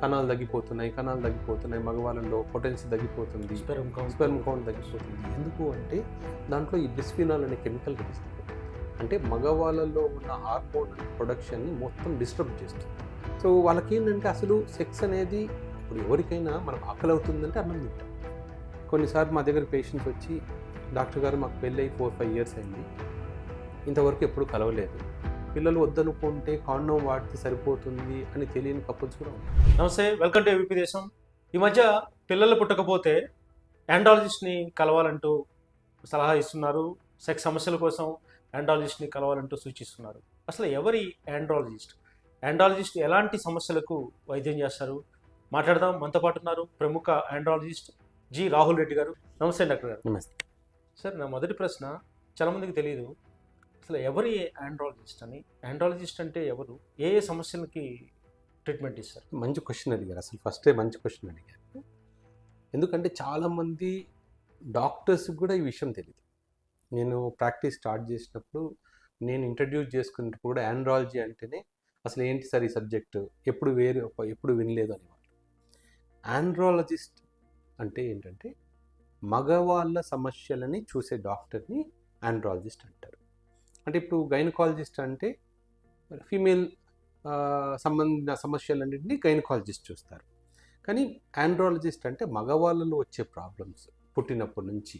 కణాలు తగ్గిపోతున్నాయి, మగవాళ్ళలో పొటెన్సీ తగ్గిపోతుంది, sperm count తగ్గిపోతుంది. ఎందుకు అంటే దాంట్లో ఈ బిస్ఫినాల్ అనే కెమికల్ రిలీజ్ అవుతుంది. అంటే మగవాళ్ళలో ఉన్న హార్మోన్ ప్రొడక్షన్ని మొత్తం డిస్టర్బ్ చేస్తుంది. సో వాళ్ళకి ఏంటంటే అసలు సెక్స్ అనేది ఇప్పుడు ఎవరికైనా మనకు ఆకలి అవుతుందంటే అన్నం తింటాం. కొన్నిసార్లు మా దగ్గర పేషెంట్స్ వచ్చి, డాక్టర్ గారు మాకు పెళ్ళి 4-5 ఇయర్స్ అయింది, ఇంతవరకు ఎప్పుడు కలవలేదు, పిల్లలు వద్దనుకుంటే కాండోమ్ వాడితే సరిపోతుంది అని తెలియని కపుల్స్ కూడా ఉంటారు. నమస్తే, వెల్కమ్ టు ఏబీపీ దేశం. ఈ మధ్య పిల్లలు పుట్టకపోతే ఆండ్రాలజిస్ట్ని కలవాలంటూ సలహా ఇస్తున్నారు. సెక్స్ సమస్యల కోసం ఆండ్రాలజిస్ట్ని కలవాలంటూ సూచిస్తున్నారు. అసలు ఎవరి ఆండ్రాలజిస్ట్? ఆండ్రాలజిస్ట్ ఎలాంటి సమస్యలకు వైద్యం చేస్తారు? మాట్లాడదాం. మనతో పాటు ఉన్నారు ప్రముఖ ఆండ్రాలజిస్ట్ జి రాహుల్ రెడ్డి గారు. నమస్తే డాక్టర్ గారు. నమస్తే సార్, నా మొదటి ప్రశ్న చాలామందికి తెలియదు, అసలు ఎవరి ఆండ్రాలజిస్ట్ అని? ఆండ్రాలజిస్ట్ అంటే ఎవరు? ఏ ఏ సమస్యలకి ట్రీట్మెంట్ ఇస్తారు? మంచి క్వశ్చన్ అడిగారు. అసలు ఫస్టే మంచి క్వశ్చన్ అడిగారు. ఎందుకంటే చాలామంది డాక్టర్స్కి కూడా ఈ విషయం తెలియదు. నేను ప్రాక్టీస్ స్టార్ట్ చేసినప్పుడు, నేను ఇంట్రడ్యూస్ చేసుకున్నప్పుడు కూడా ఆండ్రాలజీ అంటేనే అసలు ఏంటి సార్ ఈ సబ్జెక్టు, ఎప్పుడు వినలేదు అనేవాళ్ళు. ఆండ్రాలజిస్ట్ అంటే ఏంటంటే మగవాళ్ళ సమస్యలని చూసే డాక్టర్ని ఆండ్రాలజిస్ట్ అంటారు. అంటే ఇప్పుడు గైనకాలజిస్ట్ అంటే ఫీమేల్ సంబంధించిన సమస్యలన్నింటినీ గైనకాలజిస్ట్ చూస్తారు. కానీ ఆండ్రాలజిస్ట్ అంటే మగవాళ్ళలో వచ్చే ప్రాబ్లమ్స్ పుట్టినప్పటి నుంచి,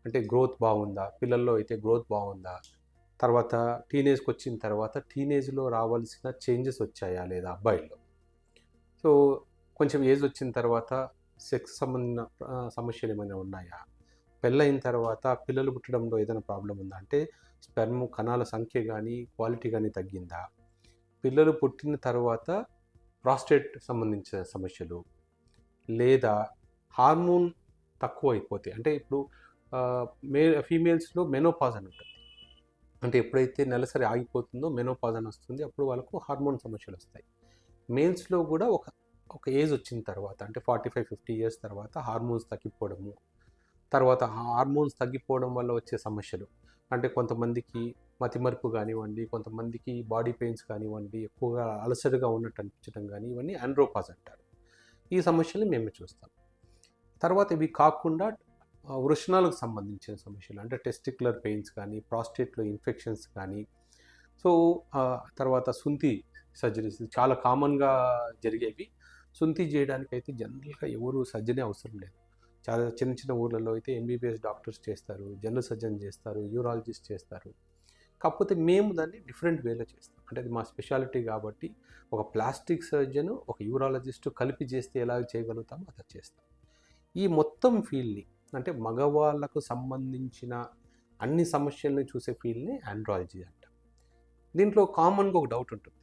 అంటే గ్రోత్ బాగుందా, పిల్లల్లో అయితే గ్రోత్ బాగుందా, తర్వాత టీనేజ్కి వచ్చిన తర్వాత టీనేజ్లో రావాల్సిన చేంజెస్ వచ్చాయా లేదా అబ్బాయిల్లో, సో కొంచెం ఏజ్ వచ్చిన తర్వాత సెక్స్ సంబంధించిన సమస్యలు ఏమైనా ఉన్నాయా, పెళ్ళైన తర్వాత పిల్లలు పుట్టడంలో ఏదైనా ప్రాబ్లం ఉందా, అంటే స్పెర్మ్ కణాల సంఖ్య కానీ క్వాలిటీ కానీ తగ్గిందా, పిల్లలు పుట్టిన తర్వాత ప్రాస్టేట్ సంబంధించిన సమస్యలు, లేదా హార్మోన్ తక్కువ అయిపోతే, అంటే ఇప్పుడు ఫీమేల్స్లో మెనోపాజ్ అని ఉంటుంది. అంటే ఎప్పుడైతే నెలసరి ఆగిపోతుందో మెనోపాజ్ అని వస్తుంది, అప్పుడు వాళ్ళకు హార్మోన్ సమస్యలు వస్తాయి. మేల్స్లో కూడా ఒక ఏజ్ వచ్చిన తర్వాత, అంటే 45-50 ఇయర్స్ తర్వాత హార్మోన్స్ తగ్గిపోవడము, తర్వాత హార్మోన్స్ తగ్గిపోవడం వల్ల వచ్చే సమస్యలు, అంటే కొంతమందికి మతిమరుపు కానివ్వండి, కొంతమందికి బాడీ పెయిన్స్ కానివ్వండి, ఎక్కువగా అలసటగా ఉన్నట్టు అనిపించడం కానీ, ఇవన్నీ ఆండ్రోపాజ్ అంటారు. ఈ సమస్యలు మేము చూస్తాం. తర్వాత ఇవి కాకుండా వృషణాలకు సంబంధించిన సమస్యలు, అంటే టెస్టిక్యులర్ పెయిన్స్ కానీ, ప్రాస్టేట్లో ఇన్ఫెక్షన్స్ కానీ, సో తర్వాత సుంతి సర్జరీస్ చాలా కామన్గా జరిగేవి. సుంతి చేయడానికి అయితే జనరల్గా ఎవరు సర్జరీ అవసరం లేదు. చాలా చిన్న చిన్న ఊర్లలో అయితే ఎంబీబీఎస్ డాక్టర్స్ చేస్తారు, జనరల్ సర్జన్ చేస్తారు, యూరాలజిస్ట్ చేస్తారు. కాకపోతే మేము దాన్ని డిఫరెంట్ వేలో చేస్తాం. అంటే అది మా స్పెషాలిటీ కాబట్టి ఒక ప్లాస్టిక్ సర్జన్, ఒక యూరాలజిస్ట్ కలిపి చేస్తే ఎలా చేయగలుగుతామో అలా చేస్తాం. ఈ మొత్తం ఫీల్డ్ని, అంటే మగవాళ్ళకు సంబంధించిన అన్ని సమస్యల్ని చూసే ఫీల్డ్ని ఆండ్రాలజీ అంటాం. దీంట్లో కామన్గా ఒక డౌట్ ఉంటుంది,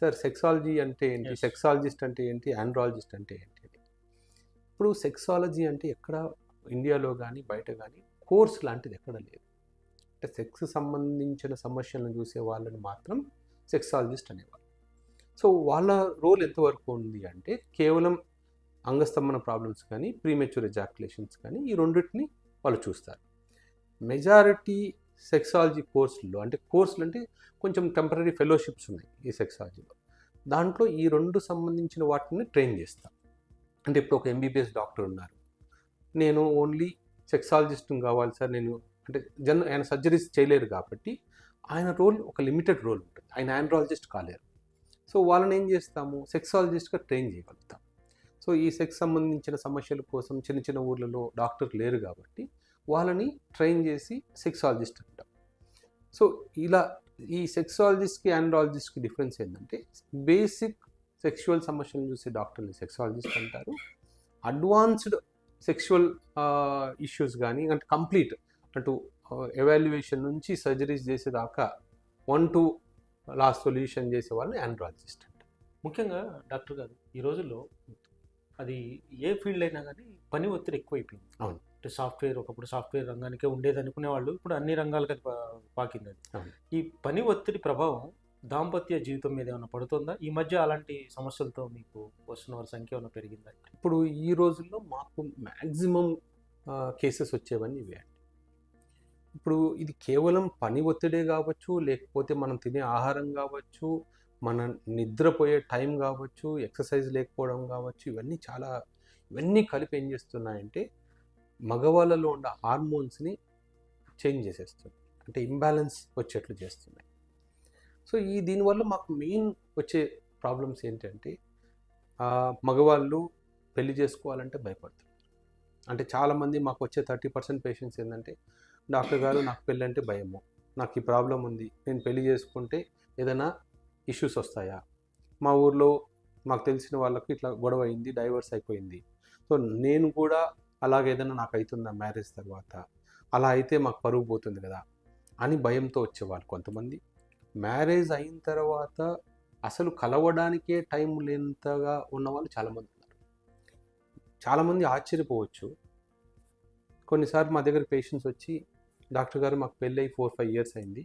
సార్ సెక్సాలజీ అంటే ఏంటి, సెక్సాలజిస్ట్ అంటే ఏంటి, ఆండ్రాలజిస్ట్ అంటే ఏంటి? ఇప్పుడు సెక్సాలజీ అంటే ఎక్కడ ఇండియాలో కానీ బయట కానీ కోర్స్ లాంటిది ఎక్కడ లేదు. అంటే సెక్స్ సంబంధించిన సమస్యలను చూసే వాళ్ళని మాత్రం సెక్సాలజిస్ట్ అనేవాళ్ళు. సో వాళ్ళ రోల్ ఎంతవరకు ఉంది అంటే కేవలం అంగస్తంభన ప్రాబ్లమ్స్ కానీ, ప్రీమెచ్యూర్ ఎజాక్యులేషన్స్ కానీ, ఈ రెండింటిని వాళ్ళు చూస్తారు. మెజారిటీ సెక్సాలజీ కోర్సుల్లో, అంటే కోర్సులు అంటే కొంచెం టెంపరీ ఫెలోషిప్స్ ఉన్నాయి ఈ సెక్సాలజీలో, దాంట్లో ఈ రెండు సంబంధించిన వాటిని ట్రైన్ చేస్తాం. అంటే ఇప్పుడు ఒక ఎంబీబీఎస్ డాక్టర్ ఉన్నారు, నేను ఓన్లీ సెక్సాలజిస్ట్ని కావాలి సార్, నేను అంటే ఆయన సర్జరీస్ చేయలేరు కాబట్టి ఆయన రోల్ ఒక లిమిటెడ్ రోల్ ఉంటుంది, ఆయన ఆండ్రాలజిస్ట్ కాలేరు. సో వాళ్ళని ఏం చేస్తాము, సెక్సాలజిస్ట్గా ట్రైన్ చేయగలుగుతాం. సో ఈ సెక్స్ సంబంధించిన సమస్యల కోసం చిన్న చిన్న ఊర్లలో డాక్టర్ లేరు కాబట్టి వాళ్ళని ట్రైన్ చేసి సెక్సాలజిస్ట్ అంటాం. సో ఇలా ఈ సెక్సాలజిస్ట్కి ఆండ్రాలజిస్ట్కి డిఫరెన్స్ ఏంటంటే, బేసిక్ సెక్షువల్ సమస్యలను చూసే డాక్టర్ని సెక్సాలజిస్ట్ అంటారు. అడ్వాన్స్డ్ సెక్షువల్ ఇష్యూస్ కానీ, అంటే కంప్లీట్ అటు ఎవాల్యుయేషన్ నుంచి సర్జరీస్ చేసేదాకా 1-2 లాస్ట్ సొల్యూషన్ చేసే వాళ్ళని ఆండ్రాలజిస్ట్ అంటారు. ముఖ్యంగా డాక్టర్ గారు, ఈ రోజుల్లో అది ఏ ఫీల్డ్ అయినా కానీ పని ఒత్తిడి ఎక్కువైపోయింది. అవును. అంటే సాఫ్ట్వేర్, ఒకప్పుడు సాఫ్ట్వేర్ రంగానికే ఉండేది అనుకునేవాళ్ళు, ఇప్పుడు అన్ని రంగాలకు అది పాకింది. అది ఈ పని ఒత్తిడి ప్రభావం దాంపత్య జీవితం మీద ఏమైనా పడుతుందా? ఈ మధ్య అలాంటి సమస్యలతో మీకు వస్తున్న వారి సంఖ్య ఏమైనా పెరిగిందా? ఇప్పుడు ఈ రోజుల్లో మాకు మ్యాక్సిమం కేసెస్ వచ్చేవన్నీ ఇవే అండి. ఇప్పుడు ఇది కేవలం పని ఒత్తిడే కావచ్చు, లేకపోతే మనం తినే ఆహారం కావచ్చు, మన నిద్రపోయే టైం కావచ్చు, ఎక్సర్సైజ్ లేకపోవడం కావచ్చు, ఇవన్నీ కలిపి ఏం చేస్తున్నాయంటే మగవాళ్ళలో ఉన్న హార్మోన్స్ని చేంజ్ చేసేస్తుంది. అంటే ఇంబ్యాలెన్స్ వచ్చేట్లు చేస్తున్నాయి. సో దీనివల్ల మాకు మెయిన్ వచ్చే ప్రాబ్లమ్స్ ఏంటంటే మగవాళ్ళు పెళ్లి చేసుకోవాలంటే భయపడుతున్నారు. అంటే చాలామంది మాకు వచ్చే 30% పేషెంట్స్ ఏంటంటే, డాక్టర్ గారు నాకు పెళ్ళి అంటే భయము, నాకు ఈ ప్రాబ్లం ఉంది, నేను పెళ్లి చేసుకుంటే ఏదైనా ఇష్యూస్ వస్తాయా, మా ఊర్లో మాకు తెలిసిన వాళ్ళకి ఇట్లా గొడవ అయింది, డైవర్స్ అయిపోయింది, సో నేను కూడా అలాగే ఏదైనా నాకు అవుతుందా మ్యారేజ్ తర్వాత, అలా అయితే మాకు పరుగు పోతుంది కదా అని భయంతో వచ్చేవాళ్ళు కొంతమంది. మ్యారేజ్ అయిన తర్వాత అసలు కలవడానికే టైం లేనంతగా ఉన్నవాళ్ళు చాలామంది ఉన్నారు. చాలామంది ఆశ్చర్యపోవచ్చు. కొన్నిసార్లు మా దగ్గర పేషెంట్స్ వచ్చి, డాక్టర్ గారు మాకు పెళ్ళి 4-5 ఇయర్స్ అయింది,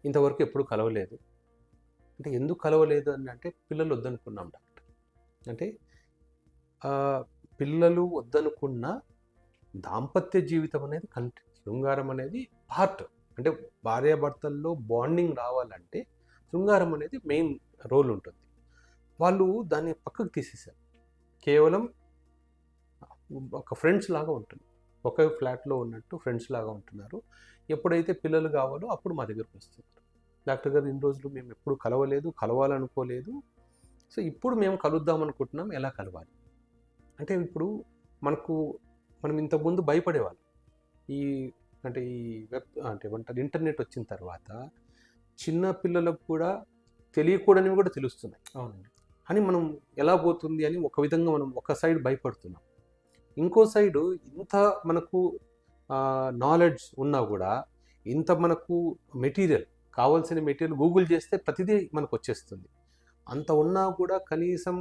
ఇంతవరకు ఎప్పుడు కలవలేదు. అంటే ఎందుకు కలవలేదు అని అంటే పిల్లలు వద్దనుకున్నాం డాక్టర్. అంటే పిల్లలు వద్దనుకున్న దాంపత్య జీవితం అనేది శృంగారం అనేది పార్ట్. అంటే భార్యాభర్తల్లో బాండింగ్ రావాలంటే శృంగారం అనేది మెయిన్ రోల్ ఉంటుంది. వాళ్ళు దాన్ని పక్కకు తీసేశారు. కేవలం ఒక ఫ్రెండ్స్ లాగా ఉంటుంది, ఒకే ఫ్లాట్లో ఉన్నట్టు ఫ్రెండ్స్ లాగా ఉంటున్నారు. ఎప్పుడైతే పిల్లలు కావాలో అప్పుడు మా దగ్గరకు వస్తున్నారు. డాక్టర్ గారు ఇన్ని రోజులు మేము ఎప్పుడు కలవలేదు, కలవాలనుకోలేదు, సో ఇప్పుడు మేము కలుద్దాం అనుకుంటున్నాం, ఎలా కలవాలి అంటే ఇప్పుడు మనం ఇంతకుముందు భయపడేవాళ్ళం. ఈ వెబ్ అంటే ఏమంటారు, ఇంటర్నెట్ వచ్చిన తర్వాత చిన్న పిల్లలకు కూడా తెలియకూడనివి కూడా తెలుస్తున్నాయి. అవునండి. అని మనం ఎలా పోతుంది అని ఒక విధంగా మనం ఒక సైడ్ భయపడుతున్నాం. ఇంకో సైడు ఇంత మనకు నాలెడ్జ్ ఉన్నా కూడా, ఇంత మనకు కావాల్సిన మెటీరియల్ గూగుల్ చేస్తే ప్రతిదీ మనకు వచ్చేస్తుంది. అంత ఉన్నా కూడా కనీసం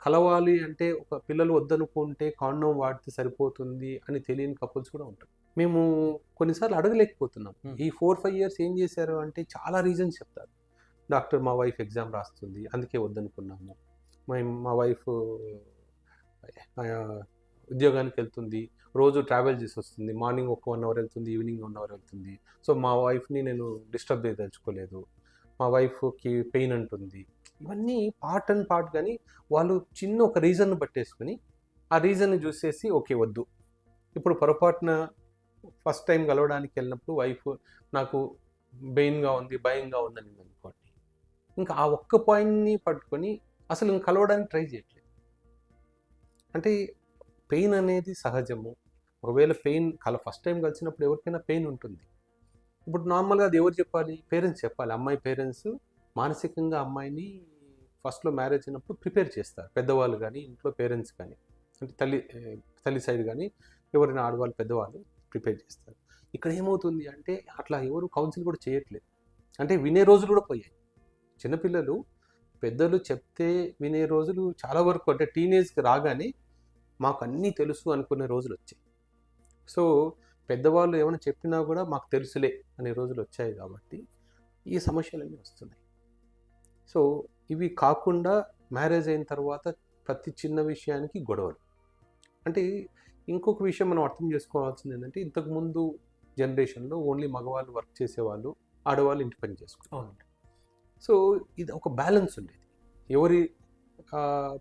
కలవాలి అంటే ఒక పిల్లలు వద్దనుకుంటే కాండోమ్ వాడితే సరిపోతుంది అని తెలియని కపుల్స్ కూడా ఉంటారు. మేము కొన్నిసార్లు అడగలేకపోతున్నాం. ఈ 4-5 ఇయర్స్ ఏం చేశారు అంటే చాలా రీజన్స్ చెప్తారు. డాక్టర్ మా వైఫ్ ఎగ్జామ్ రాస్తుంది అందుకే వద్దనుకున్నాము, మా వైఫ్ ఉద్యోగానికి వెళ్తుంది, రోజు ట్రావెల్ చేసి వస్తుంది, మార్నింగ్ ఒక 1 అవర్ వెళ్తుంది, ఈవినింగ్ 1 అవర్ వెళ్తుంది, సో మా వైఫ్ని నేను డిస్టర్బ్ చేయదలుచుకోలేదు, మా వైఫ్కి పెయిన్ అంటుంది. ఇవన్నీ పార్ట్ కానీ వాళ్ళు చిన్న ఒక రీజన్ పట్టేసుకుని ఆ రీజన్ని చూసేసి ఓకే వద్దు. ఇప్పుడు పొరపాటున ఫస్ట్ టైం కలవడానికి వెళ్ళినప్పుడు వైఫ్ నాకు భయంగా ఉందని అనుకోండి, ఇంకా ఆ ఒక్క పాయింట్ని పట్టుకొని అసలు ఇంక కలవడానికి ట్రై చేయట్లేదు. అంటే పెయిన్ అనేది సహజము. ఒకవేళ ఫస్ట్ టైం కలిసినప్పుడు ఎవరికైనా పెయిన్ ఉంటుంది. ఇప్పుడు నార్మల్గా అది ఎవరు చెప్పాలి? పేరెంట్స్ చెప్పాలి. అమ్మాయి పేరెంట్స్ మానసికంగా అమ్మాయిని ఫస్ట్లో మ్యారేజ్ అయినప్పుడు ప్రిపేర్ చేస్తారు. పెద్దవాళ్ళు కానీ, ఇంట్లో పేరెంట్స్ కానీ, అంటే తల్లి సైడ్ కానీ ఎవరైనా ఆడవాళ్ళు పెద్దవాళ్ళు ప్రిపేర్ చేస్తారు. ఇక్కడ ఏమవుతుంది అంటే అట్లా ఎవరు కౌన్సిల్ కూడా చేయట్లేదు. అంటే వినే రోజులు కూడా పోయాయి. చిన్నపిల్లలు పెద్దలు చెప్తే వినే రోజులు చాలా వరకు, అంటే టీనేజ్కి రాగానే మాకు అన్నీ తెలుసు అనుకునే రోజులు వచ్చాయి. సో పెద్దవాళ్ళు ఏమైనా చెప్పినా కూడా మాకు తెలుసులే అనే రోజులు వచ్చాయి. కాబట్టి ఈ సమస్యలన్నీ వస్తున్నాయి. సో ఇవి కాకుండా మ్యారేజ్ అయిన తర్వాత ప్రతి చిన్న విషయానికి గొడవలు. అంటే ఇంకొక విషయం మనం అర్థం చేసుకోవాల్సింది ఏంటంటే, ఇంతకుముందు జనరేషన్లో ఓన్లీ మగవాళ్ళు వర్క్ చేసేవాళ్ళు, ఆడవాళ్ళు ఇంటి పని చేసుకునేవాళ్ళు. సో ఇది ఒక బ్యాలెన్స్ ఉండేది, ఎవరి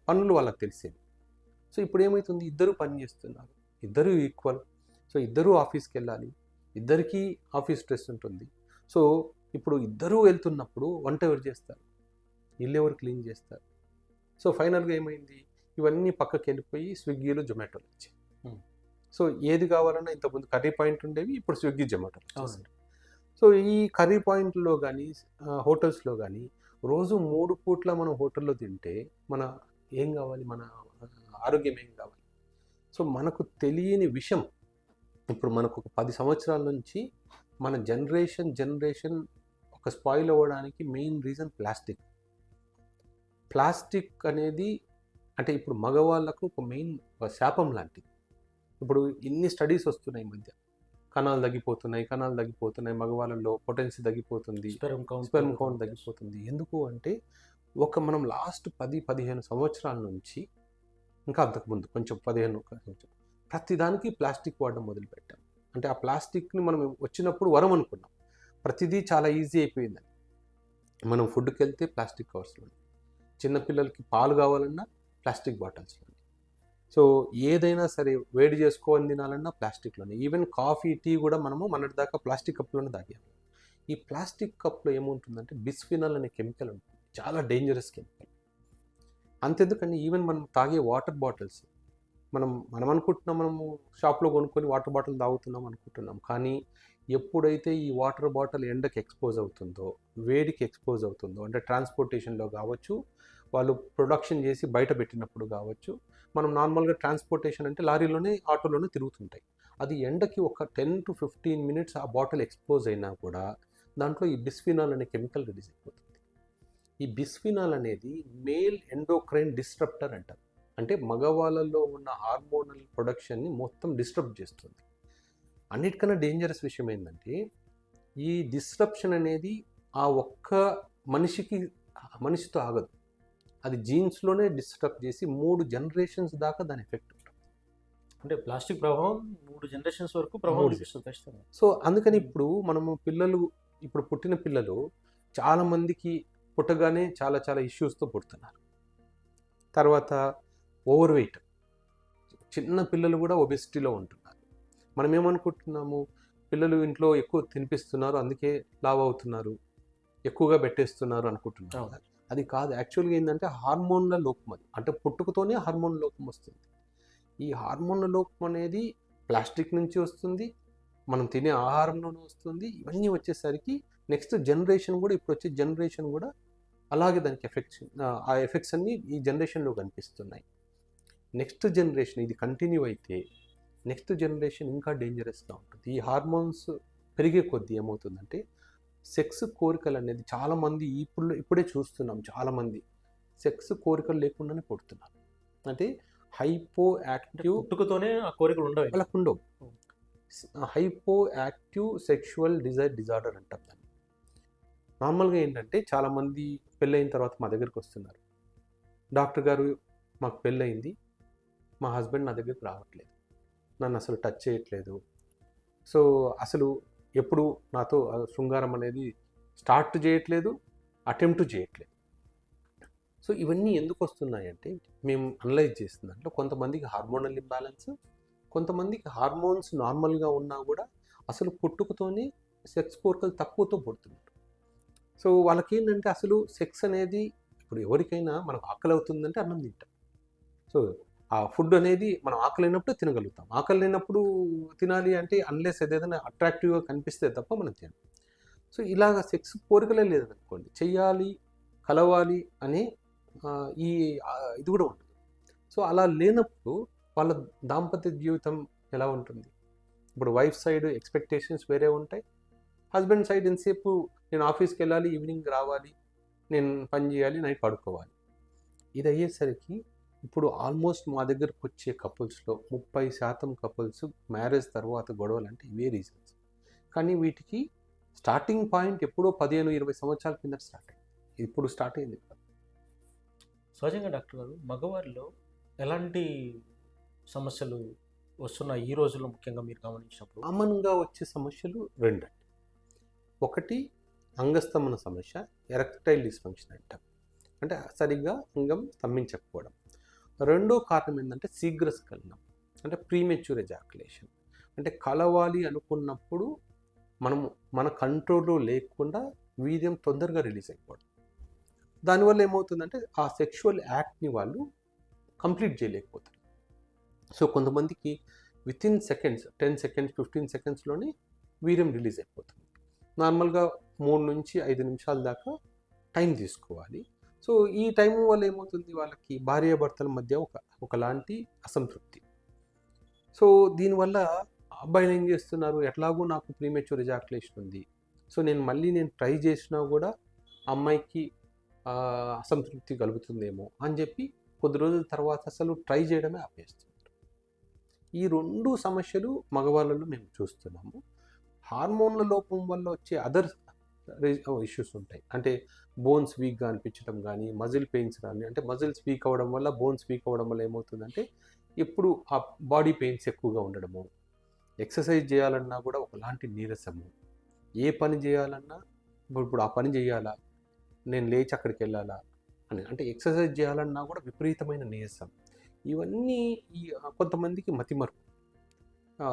పనులు వాళ్ళకి తెలిసేవి. సో ఇప్పుడు ఏమవుతుంది, ఇద్దరు పని చేస్తున్నారు, ఇద్దరు ఈక్వల్, సో ఇద్దరూ ఆఫీస్కి వెళ్ళాలి, ఇద్దరికీ ఆఫీస్ స్ట్రెస్ ఉంటుంది. సో ఇప్పుడు ఇద్దరూ వెళ్తున్నప్పుడు వంట ఎవరు చేస్తారు, ఇల్లు ఎవరు క్లీన్ చేస్తారు? సో ఫైనల్గా ఏమైంది, ఇవన్నీ పక్కకి వెళ్ళిపోయి స్విగ్గీలో జొమాటోలు వచ్చాయి. సో ఏది కావాలన్నా ఇంతకుముందు కర్రీ పాయింట్ ఉండేవి, ఇప్పుడు స్విగ్గీ జొమాటోలు వచ్చేసాయి. సో ఈ కర్రీ పాయింట్లో కానీ హోటల్స్లో కానీ రోజు 3 పూట్ల మనం హోటల్లో తింటే మన ఏం కావాలి, మన ఆరోగ్యం ఏం కావాలి? సో మనకు తెలియని విషయం, ఇప్పుడు మనకు ఒక 10 సంవత్సరాల నుంచి మన జనరేషన్ ఒక స్పాయిల్ అవ్వడానికి మెయిన్ రీజన్ ప్లాస్టిక్ అనేది. అంటే ఇప్పుడు మగవాళ్ళకు ఒక మెయిన్ శాపం లాంటిది. ఇప్పుడు ఇన్ని స్టడీస్ వస్తున్నాయి, మధ్య కణాలు తగ్గిపోతున్నాయి, మగవాళ్ళలో పొటెన్సీ తగ్గిపోతుంది, స్పెర్మ్ కౌంట్ తగ్గిపోతుంది. ఎందుకు అంటే మనం లాస్ట్ 10-15 సంవత్సరాల నుంచి, ఇంకా అంతకుముందు కొంచెం 15 సంవత్సరాలు ప్రతిదానికి ప్లాస్టిక్ వాడడం మొదలుపెట్టాం. అంటే ఆ ప్లాస్టిక్ని మనం వచ్చినప్పుడు వరం అనుకున్నాం, ప్రతిదీ చాలా ఈజీ అయిపోయిందని. మనం ఫుడ్కి వెళ్తే ప్లాస్టిక్ కవర్స్లోనే, చిన్నపిల్లలకి పాలు కావాలన్నా ప్లాస్టిక్ బాటిల్స్లోనే. సో ఏదైనా సరే వేడి చేసుకొని తినాలన్నా ప్లాస్టిక్లోనే. ఈవెన్ కాఫీ టీ కూడా మనము మొన్నటిదాకా ప్లాస్టిక్ కప్లోనే తాగాము. ఈ ప్లాస్టిక్ కప్లో ఏముంటుందంటే బిస్ఫినాల్ అనే కెమికల్ ఉంటుంది, చాలా డేంజరస్ కెమికల్. అంతెందుకండి, ఈవెన్ మనం తాగే వాటర్ బాటిల్స్, మనం అనుకుంటున్నాం మనము షాప్లో కొనుక్కొని వాటర్ బాటిల్ తాగుతున్నాం అనుకుంటున్నాం, కానీ ఎప్పుడైతే ఈ వాటర్ బాటిల్ ఎండకి ఎక్స్పోజ్ అవుతుందో, వేడికి ఎక్స్పోజ్ అవుతుందో, అంటే ట్రాన్స్పోర్టేషన్లో కావచ్చు, వాళ్ళు ప్రొడక్షన్ చేసి బయట పెట్టినప్పుడు కావచ్చు, మనం నార్మల్గా ట్రాన్స్పోర్టేషన్ అంటే లారీలోనే ఆటోలోనే తిరుగుతుంటాయి, అది ఎండకి ఒక 10 to 15 minutes ఆ బాటిల్ ఎక్స్పోజ్ అయినా కూడా దాంట్లో ఈ బిస్ఫినాల్ అనే కెమికల్ రిలీజ్ అయిపోతుంది. ఈ బిస్ఫినాల్ అనేది మేల్ ఎండోక్రైన్ డిస్ట్రప్టర్ అంటారు. అంటే మగవాళ్ళలో ఉన్న హార్మోనల్ ప్రొడక్షన్ని మొత్తం డిస్టర్బ్ చేస్తుంది. అన్నిటికన్నా డేంజరస్ విషయం ఏంటంటే, ఈ డిస్ట్రప్షన్ అనేది ఆ ఒక్క మనిషితో ఆగదు, అది జీన్స్లోనే డిస్టర్బ్ చేసి 3 generations దాకా దాని ఎఫెక్ట్ ఉంటుంది. అంటే ప్లాస్టిక్ ప్రభావం 3 generations వరకు ప్రభావం చూపిస్తుంది ఖచ్చితంగా. సో అందుకని ఇప్పుడు పుట్టిన పిల్లలు చాలామందికి పుట్టగానే చాలా చాలా ఇష్యూస్తో పుడుతున్నారు. తర్వాత ఓవర్ వెయిట్, చిన్న పిల్లలు కూడా ఒబెసిటీలో ఉంటున్నారు. మనం ఏమనుకుంటున్నాము, పిల్లలు ఇంట్లో ఎక్కువ తినిపిస్తున్నారు అందుకే లావు అవుతున్నారు, ఎక్కువగా పెట్టేస్తున్నారు అనుకుంటున్నారు. అది కాదు. యాక్చువల్గా ఏంటంటే హార్మోన్ల లోపం, అది అంటే పుట్టుకతోనే హార్మోన్ లోపం వస్తుంది. ఈ హార్మోన్ల లోపం అనేది ప్లాస్టిక్ నుంచి వస్తుంది, మనం తినే ఆహారంలోనే వస్తుంది. ఇవన్నీ వచ్చేసరికి నెక్స్ట్ జనరేషన్ కూడా, ఇప్పుడు వచ్చే జనరేషన్ కూడా అలాగే దానికి ఆ ఎఫెక్ట్స్ అన్నీ ఈ జనరేషన్లో కనిపిస్తున్నాయి. నెక్స్ట్ జనరేషన్ ఇది కంటిన్యూ అయితే నెక్స్ట్ జనరేషన్ ఇంకా డేంజరస్గా ఉంటుంది. ఈ హార్మోన్స్ పెరిగే కొద్దీ ఏమవుతుందంటే సెక్స్ కోరికలు అనేది చాలామంది ఇప్పుడే చూస్తున్నాం, చాలామంది సెక్స్ కోరికలు లేకుండానే పుడుతున్నారు. అంటే హైపో యాక్టివ్, పుట్టుకతోనే ఆ కోరికలు వాళ్ళకు ఉండవు. Hypo active sexual Dzire disorder అంటాం దాన్ని. నార్మల్గా ఏంటంటే చాలామంది పెళ్ళైన తర్వాత మా దగ్గరికి వస్తున్నారు, డాక్టర్ గారు మాకు పెళ్ళయింది, మా హస్బెండ్ నా దగ్గరికి రావట్లేదు, నన్ను అసలు టచ్ చేయట్లేదు, సో అసలు ఎప్పుడు నాతో శృంగారం అనేది స్టార్ట్ చేయట్లేదు, అటెంప్ట్ చేయట్లేదు. సో ఇవన్నీ ఎందుకు వస్తున్నాయంటే మేము అనలైజ్ చేసిన దాంట్లో కొంతమందికి హార్మోనల్ ఇంబ్యాలెన్స్, కొంతమందికి హార్మోన్స్ నార్మల్గా ఉన్నా కూడా అసలు పుట్టుకతోనే సెక్స్ కోరికలు తక్కువతో పుడుతున్నారు. సో వాళ్ళకి ఏంటంటే అసలు సెక్స్ అనేది, ఇప్పుడు ఎవరికైనా మనకు ఆకలి అవుతుందంటే అన్నం తింటాం. సో ఆ ఫుడ్ అనేది మనం ఆకలి అయినప్పుడు తినగలుగుతాం, ఆకలి లేనప్పుడు తినాలి అంటే అన్లెస్ ఏదైనా అట్రాక్టివ్గా కనిపిస్తే తప్ప మనం తినం. సో ఇలాగ సెక్స్ కోరికలే లేదనుకోండి, చెయ్యాలి, కలవాలి అనే ఇది కూడా ఉంటుంది. సో అలా లేనప్పుడు వాళ్ళ దాంపత్య జీవితం ఎలా ఉంటుంది? ఇప్పుడు వైఫ్ సైడ్ ఎక్స్పెక్టేషన్స్ వేరే ఉంటాయి, హస్బెండ్ సైడ్ ఎంతసేపు నేను ఆఫీస్కి వెళ్ళాలి, ఈవినింగ్ రావాలి, నేను పని చేయాలి, నైట్ పడుకోవాలి. ఇది అయ్యేసరికి ఇప్పుడు ఆల్మోస్ట్ మా దగ్గరకు వచ్చే కపుల్స్లో 30% కపుల్స్ మ్యారేజ్ తర్వాత గొడవలు అంటే ఇవే రీజన్స్. కానీ వీటికి స్టార్టింగ్ పాయింట్ ఎప్పుడో 15-20 సంవత్సరాల కింద స్టార్ట్ అయింది, ఇప్పుడు స్టార్ట్ అయింది. సహజంగా డాక్టర్ గారు, మగవారిలో ఎలాంటి సమస్యలు వస్తున్నాయి ఈ రోజుల్లో, ముఖ్యంగా మీరు గమనించినప్పుడు? కామన్గా వచ్చే సమస్యలు 2. ఒకటి అంగస్తంభన సమస్య, ఎరెక్టైల్ డిస్ఫంక్షన్ అంటాం, అంటే సరిగ్గా అంగం స్తంభించకపోవడం. రెండో కారణం ఏంటంటే శీఘ్రస్ఖలనం, అంటే ప్రీమెచ్యూర్ ఎజాకులేషన్, అంటే కలవాలి అనుకున్నప్పుడు మన కంట్రోల్లో లేకుండా వీర్యం తొందరగా రిలీజ్ అయిపోవడం. దానివల్ల ఏమవుతుందంటే ఆ సెక్షువల్ యాక్ట్ని వాళ్ళు కంప్లీట్ చేయలేకపోతారు. సో కొంతమందికి వితిన్ సెకండ్స్, 10 seconds 15 secondsలోనే వీర్యం రిలీజ్ అయిపోతుంది. నార్మల్గా 3 నుంచి 5 నిమిషాల దాకా టైం తీసుకోవాలి. సో ఈ టైం వల్ల ఏమవుతుంది, వాళ్ళకి భార్యాభర్తల మధ్య ఒకలాంటి అసంతృప్తి. సో దీనివల్ల అబ్బాయిలు ఏం చేస్తున్నారు, ఎట్లాగో నాకు ప్రీమెచ్యూర్ ఎజాకులేషన్ ఉంది, సో నేను ట్రై చేసినా కూడా అమ్మాయికి అసంతృప్తి కలుగుతుందేమో అని చెప్పి కొద్ది రోజుల తర్వాత అసలు ట్రై చేయడమే ఆపేస్తున్నారు. ఈ 2 సమస్యలు మగవాళ్ళలో మేము చూస్తున్నాము. హార్మోన్ల లోపం వల్ల వచ్చే అదర్ ఇష్యూస్ ఉంటాయి, అంటే బోన్స్ వీక్గా అనిపించడం కానీ, మజిల్ పెయిన్స్ కానీ, అంటే మజిల్స్ వీక్ అవ్వడం వల్ల, బోన్స్ వీక్ అవ్వడం వల్ల ఏమవుతుందంటే ఎప్పుడు ఆ బాడీ పెయిన్స్ ఎక్కువగా ఉండడము, ఎక్సర్సైజ్ చేయాలన్నా కూడా ఒకలాంటి నీరసము, ఏ పని చేయాలన్నా ఇప్పుడు ఆ పని చేయాలా, నేను లేచి అక్కడికి వెళ్ళాలా అని, అంటే ఎక్సర్సైజ్ చేయాలన్నా కూడా విపరీతమైన నీరసం. ఇవన్నీ ఈ కొంతమందికి మతిమరుపు. ఆ,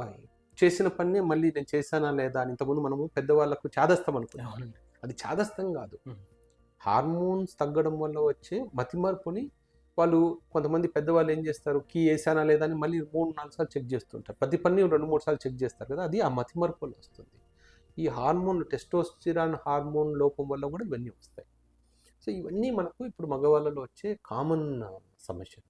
చేసిన పని మళ్ళీ నేను చేశానా లేదా అని. ఇంతకుముందు మనము పెద్దవాళ్ళకు చాదస్తం అనుకున్నాం, అవునండి. అది చాదస్తం కాదు. ఉమ్. హార్మోన్స్ తగ్గడం వల్ల వచ్చే మతిమరుపుని వాళ్ళు, కొంతమంది పెద్దవాళ్ళు ఏం చేస్తారు, కీ వేసానా లేదా అని మళ్ళీ 3-4 సార్లు చెక్ చేస్తుంటారు. ప్రతి పని 2-3 సార్లు చెక్ చేస్తారు కదా, అది ఆ మతిమరుపు వల్ల వస్తుంది. ఈ హార్మోన్ టెస్టోస్టిరాన్ హార్మోన్ లోపం వల్ల కూడా ఇవన్నీ వస్తాయి. సో ఇవన్నీ మనకు ఇప్పుడు మగవాళ్ళలో వచ్చే కామన్ సమస్యలు.